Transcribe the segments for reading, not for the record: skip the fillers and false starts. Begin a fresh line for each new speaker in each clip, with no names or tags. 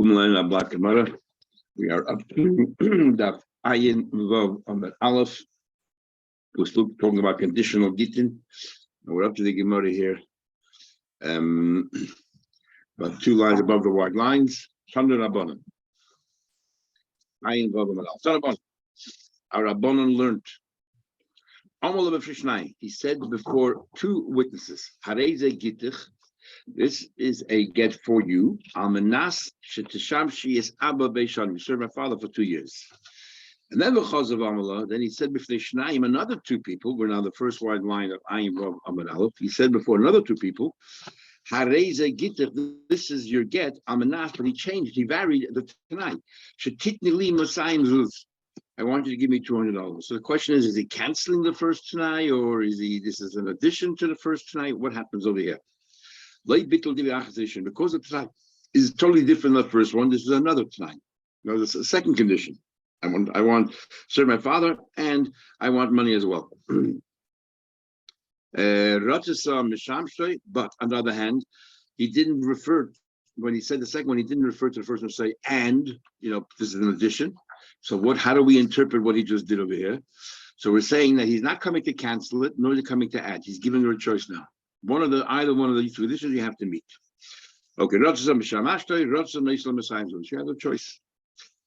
We are up to Daf Ayin Vav on Aleph. We're still talking about conditional Gittin. We're up to the Gemara here. About 2 lines above the white lines. Chandra Rabbanan. Ayin Vav on Aleph. Our Rabbanan learned. He said before 2 witnesses, Hareze Gittich. This is a get for you. Almanas shetisham she is Abba Beishan. You served my father for 2 years. And then then he said before Shnaim, another 2 people. We're now the first wide line of Ayin Vav Amud Aleph. He said before another 2 people, Hareze Gittich, this is your get. Almanas, but he changed. He varied the tonight. Shetitni li Masayim Zuz. I want you to give me $200. So the question is he canceling the first tonight, or is this is an addition to the first tonight? What happens over here? Because the tonight is totally different than the first one. This is another tonight. No, this is a second condition. I want to serve my father, and I want money as well. But on the other hand, he didn't refer, when he said the second one, he didn't refer to the first one to say, and, this is an addition. So how do we interpret what he just did over here? So we're saying that he's not coming to cancel it, nor is he coming to add. He's giving her a choice now. Either one of these 2 conditions you have to meet. Okay, you have a choice.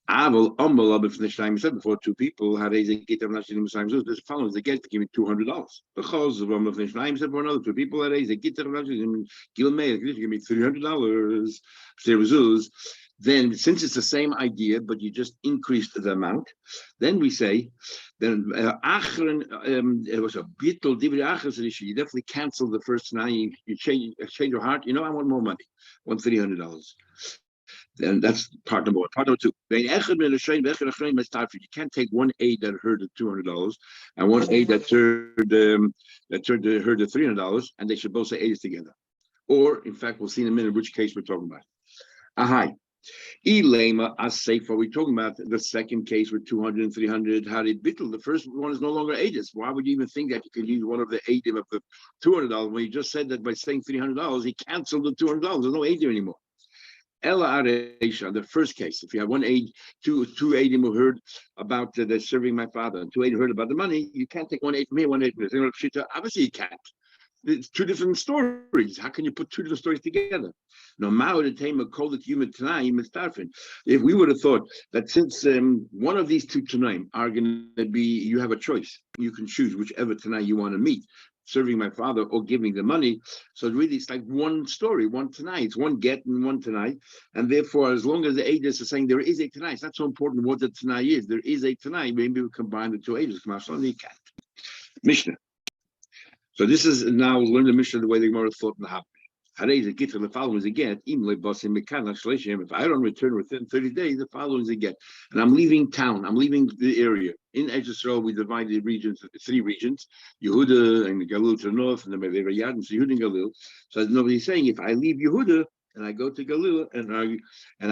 He said before 2 people, this follows the get to give me $200. Because of he said for another 2 people, give me $300. Then, since it's the same idea, but you just increased the amount, then we say, it was a bittul divri achas issue. You definitely canceled the first night. You change your heart. I want more money. I want $300. Then that's part number 1. Part number 2. You can't take one aid that heard the $200 and one aid that heard the $300, and they should both say aids together. Or, in fact, we'll see in a minute which case we're talking about. Ahai. As safe, are we talking about the second case with 200 and 300? How did bittul? The first one is no longer aided. Why would you even think that you could use one of the aidim of the $200 when you just said that by saying $300, he canceled the $200? There's no aidim anymore. Ella Areisha, the first case, if you have one aid, two aidim who heard about the serving my father, and 2 aidim heard about the money, you can't take one aid from here, one aid from here. Obviously, you can't. It's 2 different stories. How can you put 2 different stories together? No, if we would have thought that since one of these 2 tanaim are going to be, you have a choice. You can choose whichever tanaim you want to meet, serving my father or giving the money. So really, it's like one story, one tonight. It's one get and one tonight. And therefore, as long as the ages are saying there is a tonight, it's not so important what the tonight is. There is a tonight. Maybe we combine the 2 ages. You can't. Mishnah. So this is now learn the Mishnah the way the Gemara thought in the Happy. The following is a get. If I don't return within 30 days, the following is a get. And I'm leaving town. I'm leaving the area. In Israel, we divide the regions into 3 regions: Yehuda and Galil to the north, and then maybe Yad and Yehuda and Galil. So nobody's saying if I leave Yehuda and I go to Galil and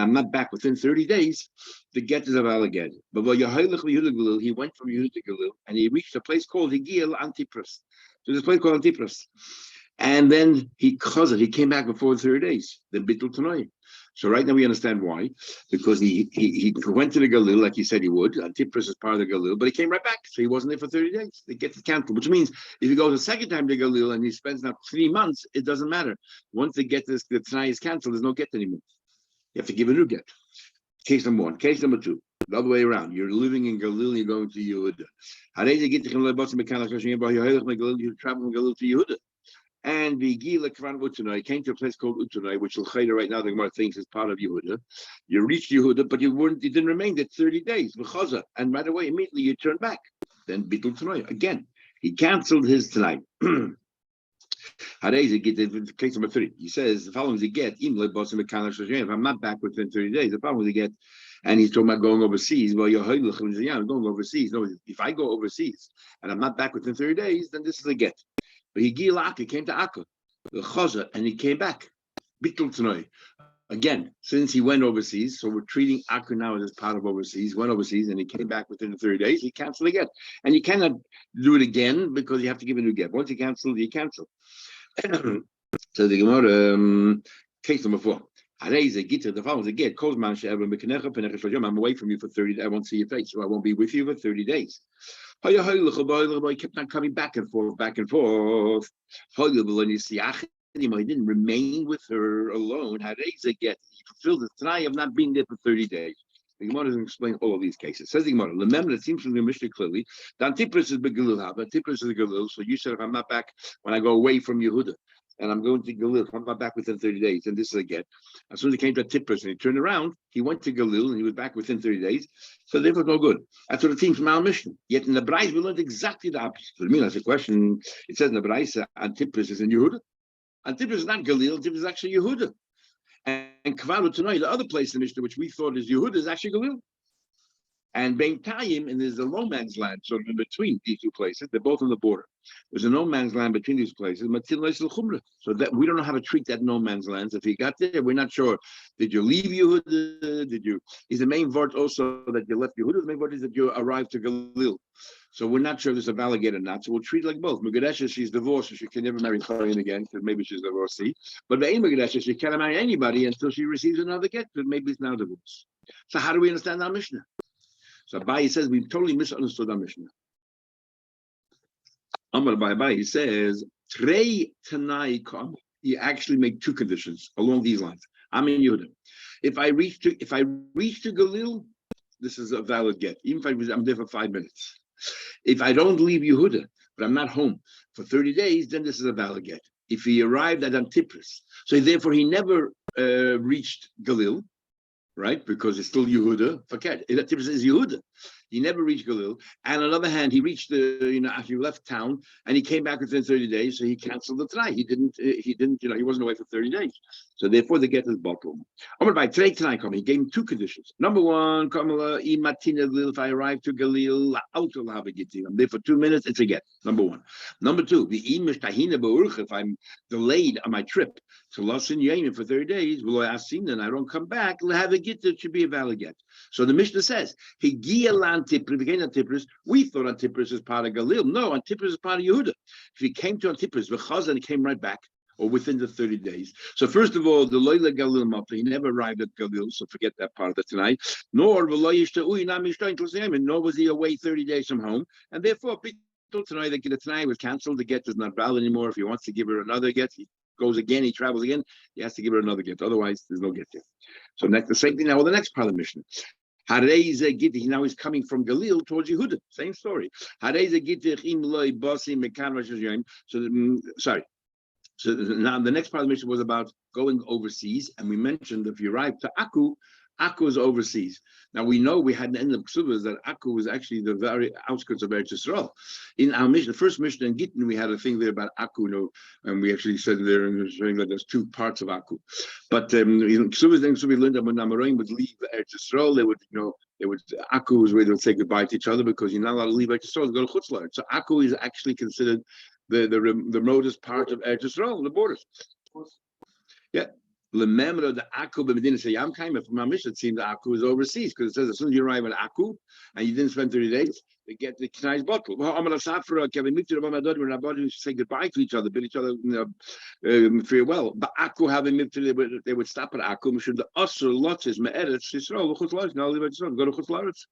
I'm not back within 30 days, the get is a valid get. But he went from Yehuda to Galil and he reached a place called Higil Antipras. So there's a place called Antipras. And then he came back before 30 days. Then bittul tonight. So right now we understand why. Because he went to the Galil like he said he would. Antipras is part of the Galil, but he came right back. So he wasn't there for 30 days. They get canceled, which means if he goes a second time to Galil and he spends now 3 months, it doesn't matter. Once they get the tonight is canceled, there's no get anymore. You have to give a new get. Case number 1. Case number 2. The other way around. You're living in Galil, you're going to Yehuda. You're traveling from Galil to Yehuda. And the Gila Kvan Utanai came to a place called Utanai, which right now the Gemara thinks is part of Yehuda. You reached Yehuda, but you didn't remain there 30 days. And right away, immediately you turn back. Then Bittul Tanai. Again, he canceled his tonight. Case number 3. He says the following is a get. If I'm not back within 30 days, the following is a get. And he's talking about going overseas. Well, I'm going overseas. No, if I go overseas and I'm not back within 30 days, then this is a get. But he came to Akka, the Chaza, and he came back. Bittul Tanoi. Again, since he went overseas, so we're treating Akka now as part of overseas, went overseas, and he came back within the 30 days, he canceled again. And you cannot do it again because you have to give a new get. Once you cancel, you cancel. So the Gemara, case number 4. Hareze Gittin, the following is get Kozman She'ever Mekenecha Penecha Shloshim. I'm away from you for 30 days. I won't see your face, so I won't be with you for 30 days. He kept on coming back and forth, back and forth. He didn't remain with her alone. Hareze get he fulfilled the Tanai of not being there for 30 days. The Gemara doesn't explain all of these cases. Says the Gemara, remember, it seems from the Mishnah clearly, the Antipris is Begalil Haba, Antipris is Galil. So you said, if I'm not back when I go away from Yehuda, and I'm going to Galil, I'm not back within 30 days, and this is a get. As soon as he came to Antipris and he turned around, he went to Galil and he was back within 30 days. So therefore, no good. That's what it seems from our Mishnah. Yet in the Brais, we learned exactly the opposite. So I mean, that's a question. It says in the Brais, Antipris is in Yehuda. Antipris is not Galil, Antipris is actually Yehuda. And Kvaru tonight, the other place in the Mishnah, which we thought is Yehuda, is actually Galil. And Bein Tayim, and there's a no man's land sort of in between these two places. They're both on the border. There's a no man's land between these places. So that we don't know how to treat that no man's land. So if you got there, we're not sure. Did you leave Yehuda? Did you? Is the main word also that you left Yehuda? The main word is that you arrived to Galil. So we're not sure if there's a valid get or not. So we'll treat it like both. Megadesha, she's divorced, so she can never marry Kohen again, because maybe she's divorcee. But Be'en Megadesha, she can't marry anybody until she receives another get, because maybe it's now divorced. So how do we understand our Mishnah? So Abai says we've totally misunderstood our Mishnah. Amar Abai, he says, Trei Tanai Kam. He actually made two conditions along these lines. I'm in Yehuda. If I reach to Galil, this is a valid get, even if I'm there for 5 minutes. If I don't leave Yehuda, but I'm not home for 30 days, then this is a valid get. If he arrived at Antipris, so therefore he never reached Galil, right? Because it's still Yehuda. Forget it. Antipris is Yehuda. He never reached Galil. And on the other hand, he reached after he left town, and he came back within 30 days, so he canceled the tonight. He didn't, he wasn't away for 30 days. So therefore, they get his bottle. By today tonight coming, he gave him two conditions. Number one, Kamala, if I arrive to Galil, I'll have a Gittin. I'm there for 2 minutes, it's a get. Number one. Number two, if I'm delayed on my trip to Lasin Yemen for 30 days, and I don't come back, I'll have a Gittin, it should be a valid get. So the Mishnah says, we thought Antipris is part of Galil. No, Antipris is part of Yehuda. If he came to Antipris, V'chazan came right back, or within the 30 days. So first of all, the Loila Galil Mapta, he never arrived at Galil, so forget that part of it tonight. Nor was he away 30 days from home, and therefore, tonight the tonight was cancelled. The get is not valid anymore. If he wants to give her another get, he goes again, he travels again, he has to give her another get. Otherwise, there's no get there. So next, the same thing now with the next part of the Mishnah. Now he's coming from Galil towards Yehuda. Same story. So now the next part of the mission was about going overseas, and we mentioned if you arrive to Akku is overseas. Now we know we had an end of Ksubas that Akku was actually the very outskirts of Eretz Yisrael. In our mission, the first mission in Gittin, we had a thing there about Akku, and we actually said there and showing that there's two parts of Akku. But in Ksubas, then Ksubi learned that when Amoraim would leave Eretz Yisrael, Akku was where they would say goodbye to each other, because you're not allowed to leave Eretz Yisrael to go to Chutzlar. So Akku is actually considered the remotest part of Eretz Yisrael, the borders. Yeah. Remember the Akku b'Medina Sayam came from our mission. It seemed that Akku is overseas, because it says as soon as you arrive at Akku and you didn't spend 30 days, they get the nice bottle. When we say goodbye to each other, bid each other farewell. But Akku having they would stop at Akku. Should the Asr Lotzes Me'eretz Yisrael Chutzlaretz now leave Yisrael go to Chutzlaretz?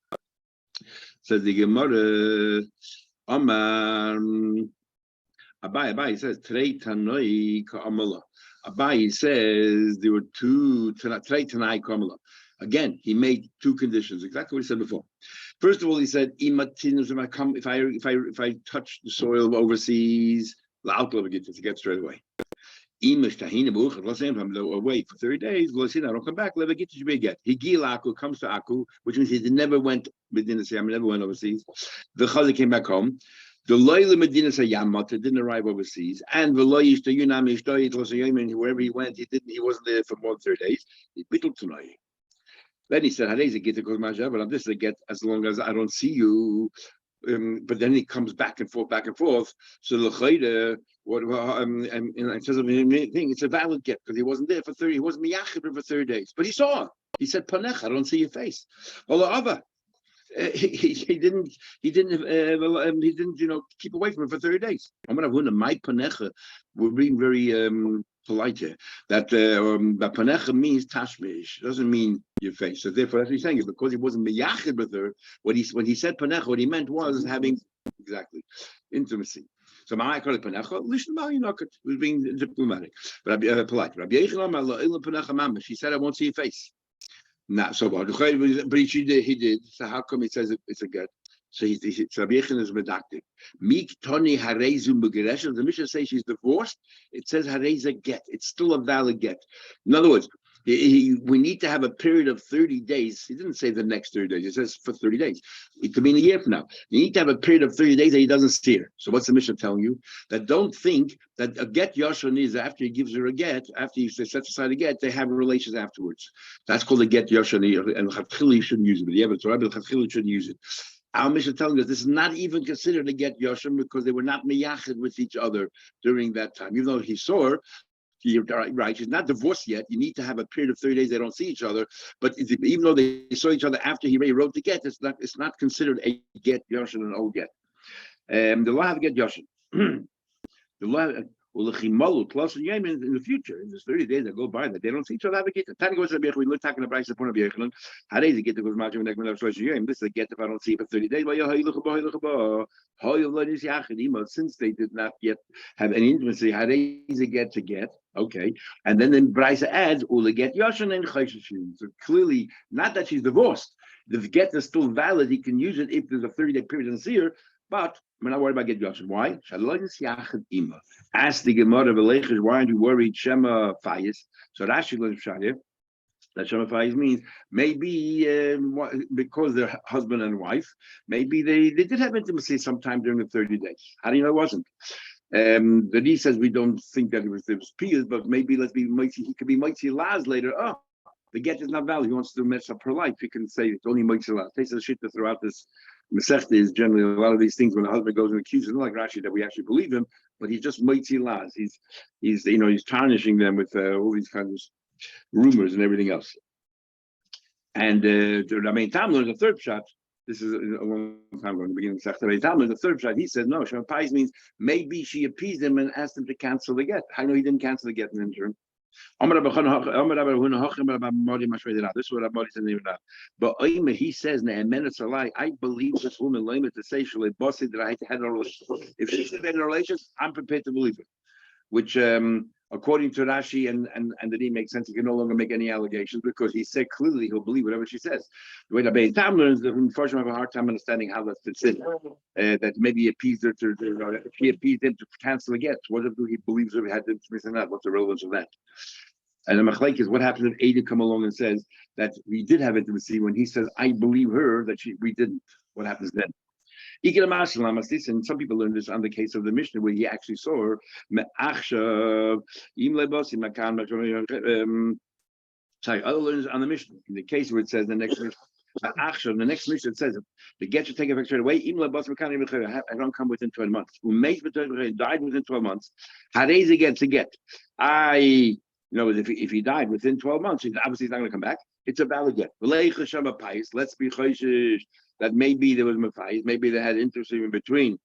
Says the Gemara. Amar Abai says Trei Tanoi Ka'amala. Abai says there were two Trei Tanai Ka'amala. Again, he made two conditions, exactly what he said before. First of all, he said, if I touch the soil overseas, to get straight away. If I'm away for 30 days, I don't come back, he comes to Akku, which means he never went never went overseas. The Chazi came back home. The Loyla Medina Sayamat didn't arrive overseas, and the Loyish to Yunam wherever he went, he wasn't there for more than 30 days. He bittled tonight. Then he said, but this is a get as long as I don't see you. But then he comes back and forth. So the Chayda, in terms of thing, it's a valid get because he wasn't there for 30. He wasn't miyachid for 30 days, but he saw. He said, "Panech, I don't see your face." He didn't keep away from it for 30 days. I'm gonna have my panecha. We're being very polite here. That panecha means tashmish, doesn't mean your face. So therefore, that's what he's saying. Because he wasn't miyachid with her, when he said panecha, what he meant was having exactly intimacy. So I call it panecha. Listen, was being diplomatic, but polite. She said, "I won't see your face." Not so bad. But he did. So how come he says it's a get? So so Rabbi Yechon is medactic. Mik Toni Harezu Mugeresha. The Mishnah says she's divorced. It says Hareza get. It's still a valid get. In other words, we need to have a period of 30 days. He didn't say the next 30 days. It says for 30 days. It could mean a year from now. You need to have a period of 30 days that he doesn't see her. So what's the Mishnah telling you? That don't think that a get Yashon is after he gives her a get, after he sets aside a get, they have relations afterwards. That's called a get Yashon, and Chatchili shouldn't use it. But yeah, but Chatchili shouldn't use it. Our Mishnah telling us this is not even considered a get Yashon because they were not miyachid with each other during that time. Even though he saw her, you're right, she's not divorced yet. You need to have a period of 30 days they don't see each other. But even though they saw each other after he already wrote the get, it's not considered a get Yashon, an old get. The law have get Yashon. The law in the future, in this 30 days that go by that they don't see each other, have a get. Tani goes to we look talking about the point of Yechon. How does it get to go much of this is a get if I don't see it for 30 days. Since they did not yet have any intimacy, how does it get to get? Okay, and then Brisa adds, "Ula get Yoshan and Chayshishin." So clearly, not that she's divorced. The get is still valid. He can use it if there's a 30-day period and see her. But we're not worried about get Yoshan. Why? Ask the Gemara Velechish, why aren't you worried? Shema Fayis. So Rashi learns Shayir. That Shema Fayis means maybe because they're husband and wife, maybe they did have intimacy sometime during the 30 days. How do you know it wasn't? The D says we don't think that it was peers, but maybe let's be mighty. He could be mighty laz later. Oh, the get is not valid. He wants to mess up her life. He can say it's only mighty laz. Takes the shit throughout this Masechta is generally a lot of these things when the husband goes and accuses him, like Rashi, that we actually believe him, but he's just mighty laz. He's tarnishing them with all these kinds of rumors and everything else. And the main time learns the third shot. This is a long time ago in the beginning of the Masechta. The third shot, he said no. Shema Pais means maybe she appeased him and asked him to cancel the get. I know he didn't cancel the get in interim. This is what Rabbi said. But he says, I believe this woman to say that I had no relations. If she said had no relations, I'm prepared to believe it. Which, according to Rashi and the D makes sense. He can no longer make any allegations because he said clearly he'll believe whatever she says. The way Rabbi Tam learns, the first have a hard time understanding how that fits in. That maybe he appeased her if he appeased him to cancel the get. What if he believes her had intimacy or not? What's the relevance of that? And the machlek is what happens if Ada come along and says that we did have intimacy when he says I believe her that we didn't. What happens then? And some people learn this on the case of the Mishnah where he actually saw her. Sorry, other learners on the Mishnah. In the case where it says the next Mishnah it says the get should take effect straight away. I don't come within 12 months. Died within 12 months. Hareza gets a get. If he died within 12 months, obviously he's not going to come back. It's a valid get. Let's be choishish that maybe there was mafayis, maybe they had interest in between,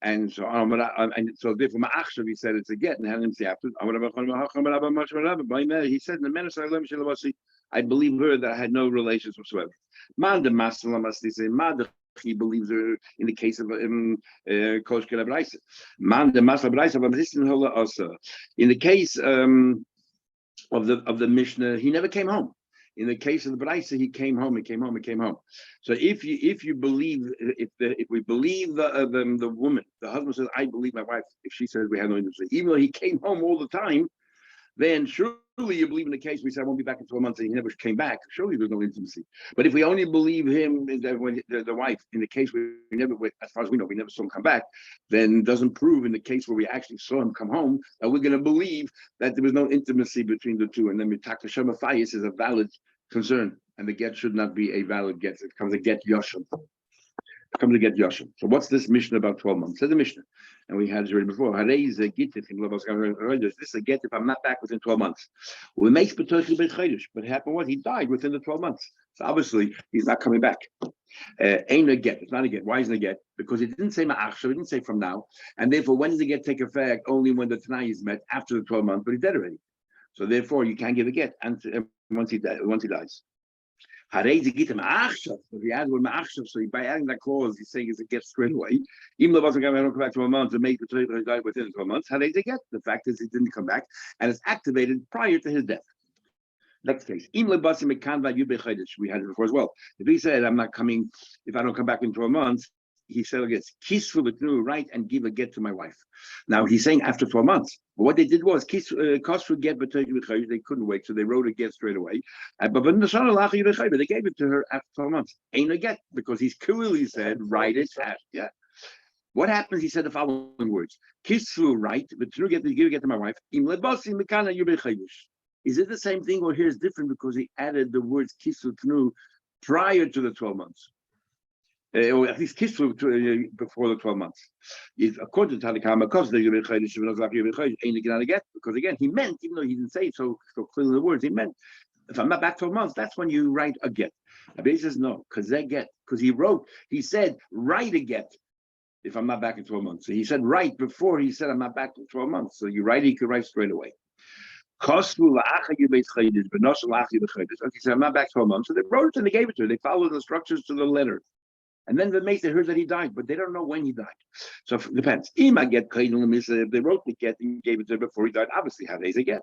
and so on. And so therefore, he said it's a get, and had him say after. He said in the minute, I believe her that I had no relations whatsoever. He believes her in the case of Koshkel Abraisa. In the case of the Mishnah, he never came home. In the case of the Braisa, he came home. So if we believe the woman, the husband says, I believe my wife, if she says we have no intimacy, even though he came home all the time, then surely you believe in the case we said I won't be back in 12 months and he never came back. Surely there's no intimacy. But if we only believe him, when the wife, in the case where we never, as far as we know, we never saw him come back, then doesn't prove in the case where we actually saw him come home that we're going to believe that there was no intimacy between the two. And then Mitaka Shema Fayis is a valid concern, and the get should not be a valid get. It becomes a get Yoshim. So what's this Mishnah about 12 months? Says the Mishnah, and we had it already before. This is a get if I'm not back within 12 months. But it happened what? He died within the 12 months. So obviously he's not coming back. Ain't a get. It's not a get. Why isn't a get? Because it didn't say ma'achshav. It didn't say from now, and therefore when does the get take effect? Only when the Tanai is met after the 12 months, but he's dead already. So therefore you can't give a get and once he dies. Harei the gittin ma'achshav. If he adds word ma'achshav, so by adding that clause, he's saying it's a get straight away. Even though it wasn't going to come back to a month to make the Torah die within 12 months, harei the get. The fact is he didn't come back, and it's activated prior to his death. Next case. We had it before as well. If he said, I'm not coming, if I don't come back in 12 months, he said, it's kisfu b'tnu, right, and give a get to my wife. Now he's saying after 12 months. But what they did was kosfu get b'tnu, they couldn't wait, so they wrote a get straight away. But they gave it to her after 12 months. Ain't a get, because he's clearly said, write it at, yeah. What happens? He said the following words: kisfu, right, b'tnu, give a get to my wife. Is it the same thing, or here is different because he added the words kisu tnu prior to the 12 months? Or at least kisu before the 12 months. According to Tanakama, because again, he meant, even though he didn't say it so clearly in the words, he meant, if I'm not back 12 months, that's when you write a get. He says, no, because they get, because he said, write a get if I'm not back in 12 months. So he said, right before he said, I'm not back in 12 months. So you write, he could write straight away. Okay, so I'm not back 12 months. So they wrote it and they gave it to her. They followed the instructions to the letter. And then the mate, they heard that he died, but they don't know when he died. So it depends. If they wrote the get and gave it to her before he died, obviously, how they get.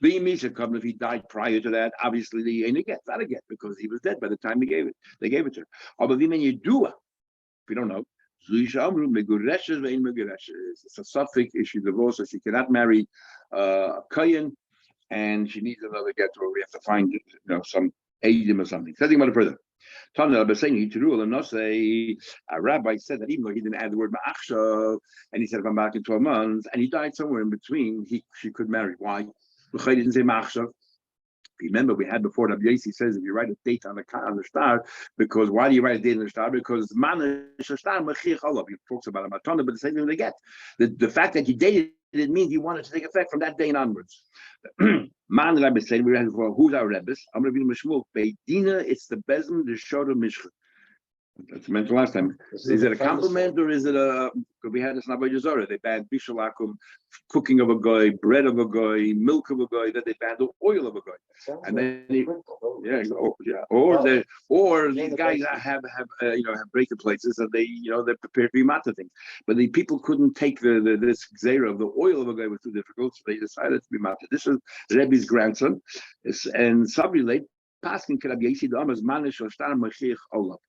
If he died prior to that, obviously, they ain't a get, not a get, because he was dead by the time they gave it to her. If you don't know, it's a suffix issue, divorce, so she cannot marry a Kayan, and she needs another get, or we have to find some Adim or something. Setting about it further. A rabbi said that even though he didn't add the word ma'achshav, and he said if I'm back in 12 months, and he died somewhere in between, she could marry. Why? He didn't say ma'achshav. Remember, we had before Rabbi Yossi says if you write a date on the star, because why do you write a date on the star? Because man star mechich olav. He talks about a matana, but the same thing they get. The fact that you dated it means you want it to take effect from that day and onwards. Man Rabbi said we had before who's our rabbis? I'm going to be Mishmul. Beidina, it's the bezim the shorter mishcha. That's mentioned last time. Is it a compliment or is it a? Because we had this in Avodah Zarah. They banned bishalakum, cooking of a guy, bread of a guy, milk of a guy. Then they banned the oil of a guy. And then or these guys have breaking places and they're prepared to be mata things. But the people couldn't take this zera of the oil of a guy was too difficult, so they decided to be mata. This is Rebbe's grandson, and Sabri Paskin Rabbi Yossi the Amos Manish or Star Mashiach Olav.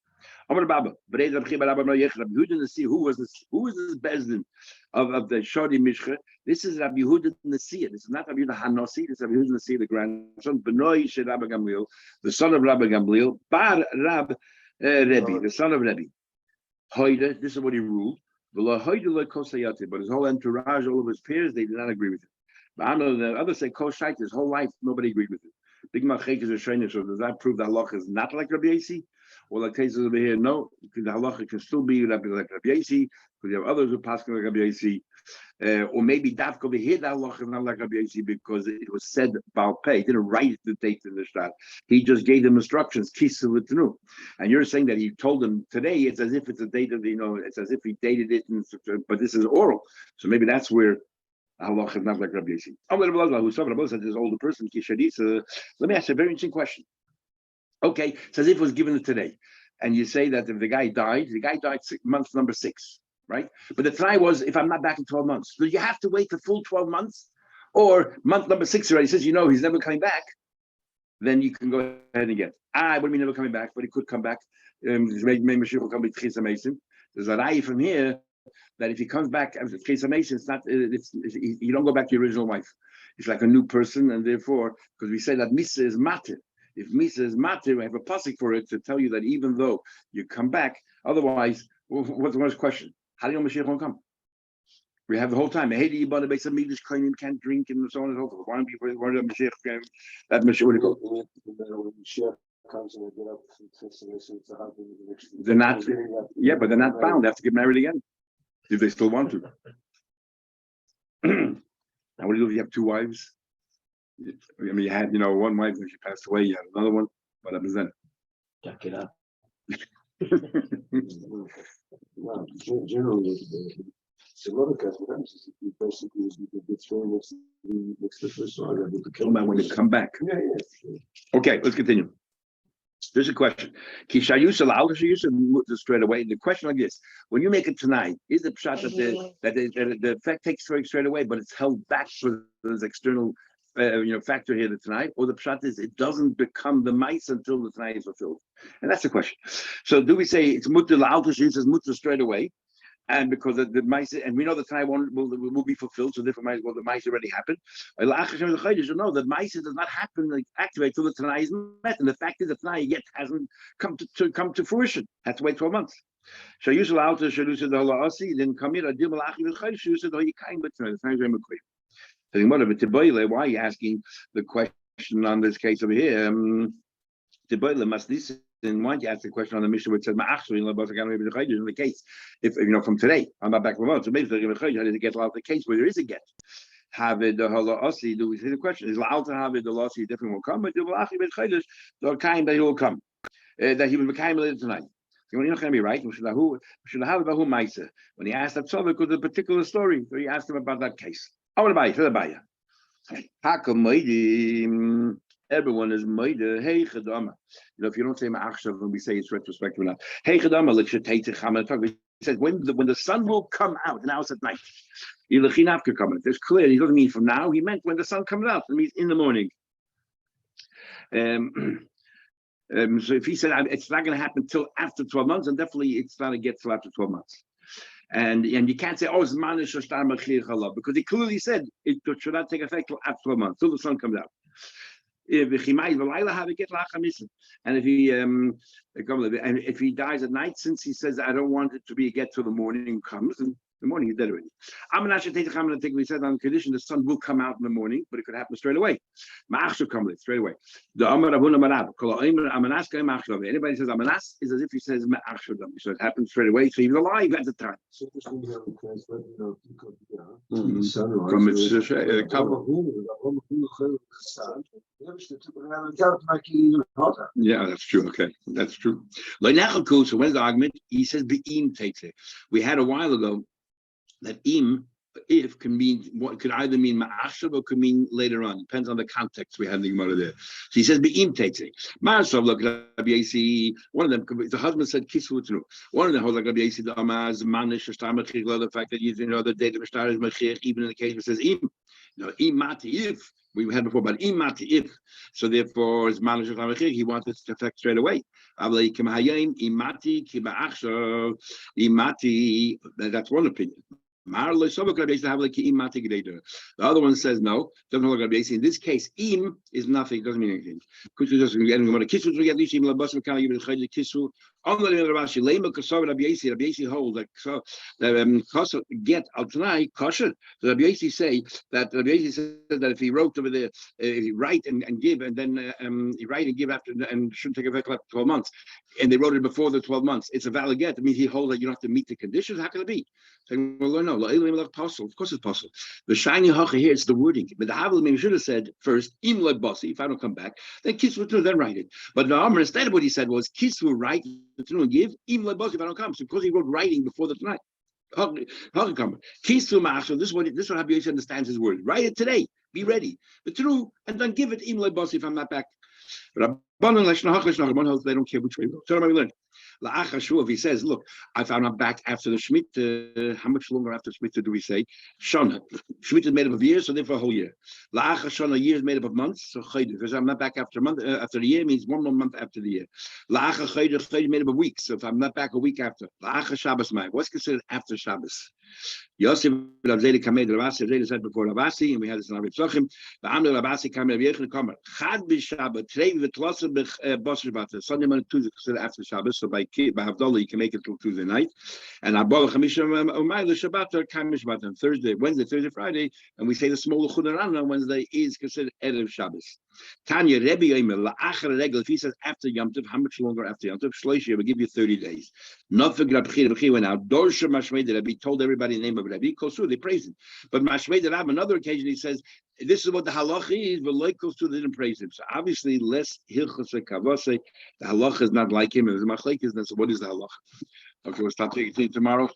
Amar Baba, Yehuda Nasi, who was this bezdin of the Shodi Mishcha? This is Rabbi Yehuda Nasi. This is not Rabbi Yehuda Hanossi. This is Rabbi Yehuda Nasi, the grandson, Benoi Shel Rabbi Gamliel, the son of Rabbi Gamliel, Bar Rab Rebbe, the son of Rebbe. Hoida, this is what he ruled. But his whole entourage, all of his peers, they did not agree with it. But the others say Koshait, his whole life, nobody agreed with it. Big Machek is a trainer, so does that prove that halacha is not like Rabbi Yossi? Or like cases over here, no, because the halacha can still be like Rabbi Yossi, because you have others who pass like Rabbi Yossi. Or maybe Dafka over here, that halacha is not like Rabbi Yossi because it was said Baal Pei. He didn't write the date in the shtat. He just gave them instructions, kisu l'tnu. And you're saying that he told them today, it's as if it's a date of, it's as if he dated it, but this is oral. So maybe that's where halacha is not like Rabbi Yossi. Who said this older person, let me ask you a very interesting question. Okay, it's as if it was given today. And you say that if the guy died month number 6, right? But the try was, if I'm not back in 12 months. So you have to wait the full 12 months? Or month number 6 already says, he's never coming back. Then you can go ahead and get. What do you mean never coming back? But he could come back. There's a rai from here that if he comes back after Chesa Mason, you don't go back to your original wife. It's like a new person, and therefore, because we say that Misa is matir. If Misa is matir, we have a pasuk for it to tell you that even though you come back, otherwise, what's the first question? How do you know Mashiach won't come? We have the whole time. Hey, but base of English claiming can't drink and so on and so forth. Why don't people worry about Mashiach? That Mashiach would go. They're not. Yeah, but they're not bound. They have to get married again if they still want to. Now, what do you do if you have 2 wives? I mean, you had, one wife when she passed away. You had another one. What happens then?
Check it out. Well, generally, a lot of cases, you basically get thrown next to the first one.
When they come back.
Yeah, yeah.
Okay, let's continue. There's a question. Straight away. The question like this: when you make it tonight, is the pshat that the effect takes straight away, but it's held back for this external factor here tonight, or the pshat is it doesn't become the mice until the tonight is fulfilled? And that's the question. So do we say it's mutter la'alta uses mutter straight away? And because the mice, and we know the Tanai will be fulfilled, so therefore, the mice already happened. No, the mice does not happen, activate till the Tanai is met, and the fact is the Tanai yet hasn't come to fruition. Has to wait 12 months. So usually out to Shalusa the Asi, then come here. Adim Malachi with Chaysh, so you kind but the Tanai is very clear. Why are you asking the question on this case over here? Tiboyle must listen. Then why don't you ask the question on the mission which says Ma'achsu in the case, if from today, I'm not back from month, so maybe they're going to get out the case where there is a get. Have it the hala asi, do we see the question? Is allowed to have it the lasi different will come, but the kind that he will come. That he will become later tonight. You're not going to be right. We should have about who Maisa. When he asked that Tzavik with a particular story, so he asked him about that case. I want to buy it for the buyer. Everyone is made. Hey, Chedama. If you don't say Ma'achshav, when we say it's retrospective or not. Hey, Chedama, let's take He says when the sun will come out. Now it's at night. It's clear. He doesn't mean from now. He meant when the sun comes out. It means in the morning. So if he said it's not going to happen till after 12 months, and definitely it's not going to get till after 12 months. And you can't say, it's manish because he clearly said it should not take effect till after 12 months, till the sun comes out. And if he dies at night, since he says I don't want it to be a get till the morning comes, and the morning is dead already. We said on condition the sun will come out in the morning, but it could happen straight away. Straight away. Anybody says amanas is as if he says so it happens straight away. So he was alive at the time. Yeah, that's true. Okay, that's true. So when's the argument? He says be'im takes it. We had a while ago that if can mean what could either mean ma'ashav or could mean later on. Depends on the context we had in the Gemara there. So he says be'im takes it. Ma'ashav look Rabbi Yasi. One of them, the husband said kisvu tnu. One of them holds like Rabbi Yasi the amaz manish shtamachig. The fact that the date of shtar is machir. Even in the case it says im. Im mati if. We had before about imati if, so therefore his manish shtamachig. He wanted to affect straight away. Imati imati. That's one opinion. The other one says no. Doesn't hold Rabbi Yasi. In this case, im is nothing. Doesn't mean anything. Rabbi Yasi holds that get al tonight kosher. So Rabbi Yasi say that Rabbi Yasi said that if he wrote over there, write and give, and then he write and give after, and shouldn't take effect after 12 months, and they wrote it before the 12 months, it's a valid get. It means he holds that you don't have to meet the conditions. How can it be? Saying, well, no, possible. Of course it's possible. The shiny hacha here, it's the wording. But the Havil should have said first, im le bossi, if I don't come back, then kisvu tnu, then write it. But the Amr, instead of what he said was kisvu, write and give, im le bossi, if I don't come. So because he wrote writing before the tonight. Kisvu ma'achshav, this is what Rabbi Yossi understands his word. Write it today. Be ready. But true, and then give it im le bossi if I'm not back. They don't care which way. So what we learn? If he says, look, if I'm not back after the Shemitah, how much longer after Shemitah do we say? Shana. Shemitah is made up of years, so therefore a whole year. Shana, a year is made up of months, so Chaydah. Because I'm not back after a month, after the year means 1 more month after the year. Chaydah is made up of weeks, so if I'm not back a week after. Shabbos, what's considered after Shabbos? Yosef Rabzeli Kamed Rabasi, Rabzeli said before Rabasi, and we had this in our Tzachim. The Amr Rabasi Kamed Yechon Kamer. Chad b'Shabbat. Today the Tlosa b'Bosher Sunday, Monday, Tuesday considered after Shabbos. So by Havdalah you can make it till Tuesday night. And Abba Chamisha Umayla Shabbat or Kaim Shabbat on Thursday, Wednesday, Thursday, Friday, and we say the small Chudaran on Wednesday is considered Erev Shabbos. Tanya Rebbe Yomer la'achar regel. If he says after Yom Tov, how much longer after Yom Tov? Shloisha will give you 30 days. Not for Rabbi went out. Dorsha Mashmei de Rabbi told everybody the name of Rabbi Kosu. They praised him. But Mashmei de Rabbi, another occasion, he says this is what the halacha is. But like Kosu didn't praise him. So obviously, less hilchos kavase. The halacha is not like him. It was machlekes. So what is the halacha? Okay, we'll start taking tomorrow.